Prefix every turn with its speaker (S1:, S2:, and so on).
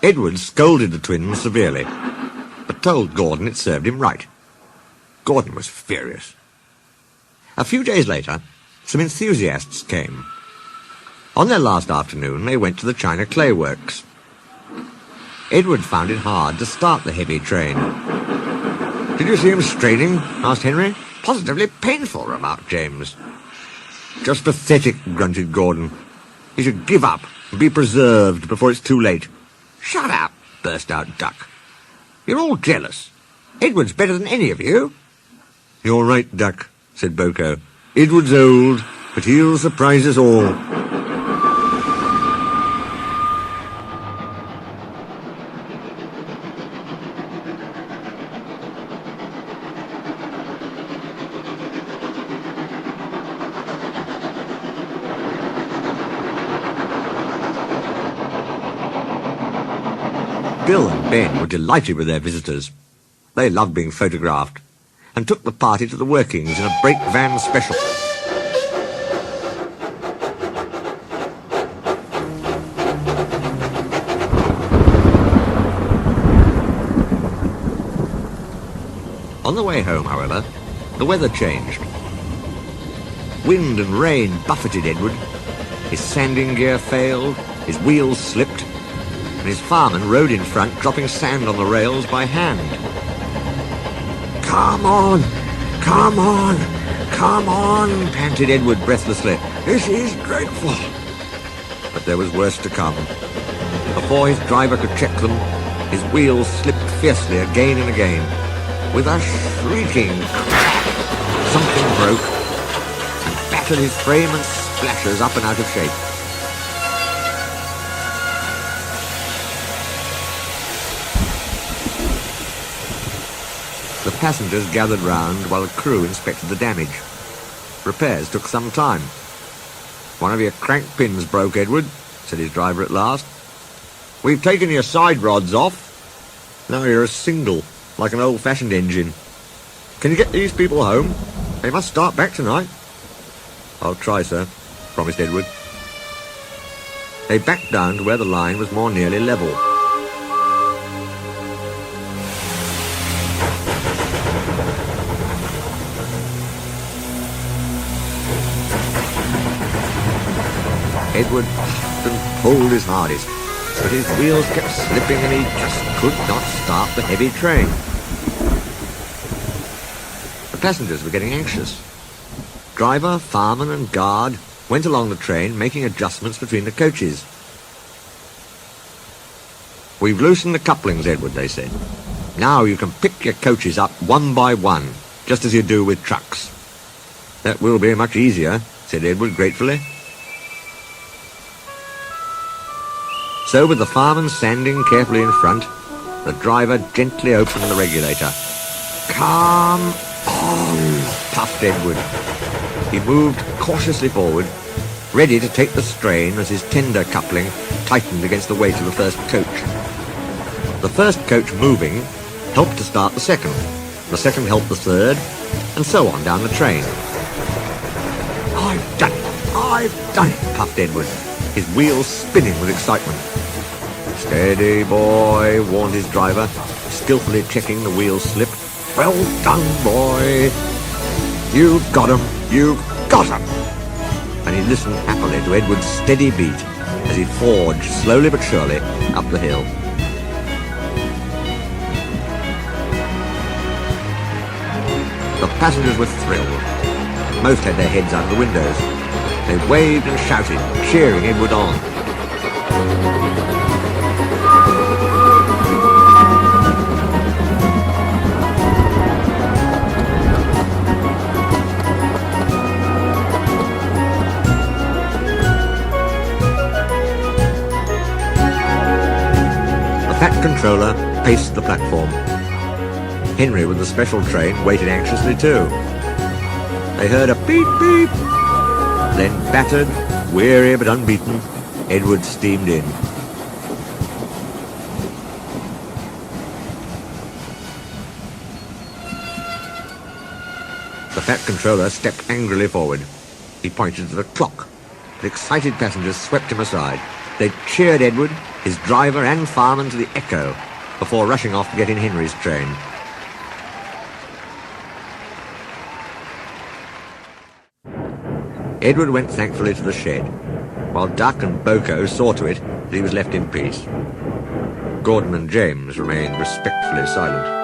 S1: Edward scolded the twins severely, but told Gordon it served him right. Gordon was furious. A few days later, some enthusiasts came. On their last afternoon, they went to the China Clay Works. Edward found it hard to start the heavy train. "Did you see him straining?" asked Henry. "Positively painful," remarked James. "Just pathetic," grunted Gordon. "He should give up and be preserved before it's too late." "Shut up," burst out Duck. "You're all jealous. Edward's better than any of you." "You're right, Duck," said Boko. "Edward's old, but he'll surprise us all." Bill and Ben were delighted with their visitors. They loved being photographed, and took the party to the workings in a brake van special. On the way home, however, the weather changed. Wind and rain buffeted Edward. His sanding gear failed, his wheels slipped, and his fireman rode in front, dropping sand on the rails by hand. "Come on! Come on! Come on!" panted Edward breathlessly. "This is dreadful!" But there was worse to come. Before his driver could check them, his wheels slipped fiercely again and again. With a shrieking crack, something broke and battered his frame and splashers up and out of shape. The passengers gathered round while the crew inspected the damage. Repairs took some time. "One of your crank pins broke, Edward," said his driver at last. "We've taken your side rods off. Now you're a single, like an old-fashioned engine. Can you get these people home? They must start back tonight." "I'll try, sir," promised Edward. They backed down to where the line was more nearly level. Edward puffed and pulled his hardest, but his wheels kept slipping and he just could not start the heavy train. The passengers were getting anxious. Driver, fireman and guard went along the train making adjustments between the coaches. "We've loosened the couplings, Edward," they said. "Now you can pick your coaches up one by one, just as you do with trucks." "That will be much easier," said Edward gratefully. So, with the fireman standing carefully in front, the driver gently opened the regulator. "Come on," puffed Edward. He moved cautiously forward, ready to take the strain as his tender coupling tightened against the weight of the first coach. The first coach moving helped to start the second helped the third, and so on down the train. "I've done it! I've done it!" puffed Edward, his wheels spinning with excitement. "Steady, boy," warned his driver, skillfully checking the wheel slip. "Well done, boy. You've got 'em, you've got 'em." And he listened happily to Edward's steady beat as he forged slowly but surely up the hill. The passengers were thrilled. Most had their heads out of the windows. They waved and shouted, cheering Edward on. The Fat Controller paced the platform. Henry, with the special train, waited anxiously too. They heard a beep beep. Then, battered, weary but unbeaten, Edward steamed in. The Fat Controller stepped angrily forward. He pointed to the clock. The excited passengers swept him aside. They cheered Edward, his driver and fireman to the Echo, before rushing off to get in Henry's train. Edward went thankfully to the shed, while Duck and Boko saw to it that he was left in peace. Gordon and James remained respectfully silent.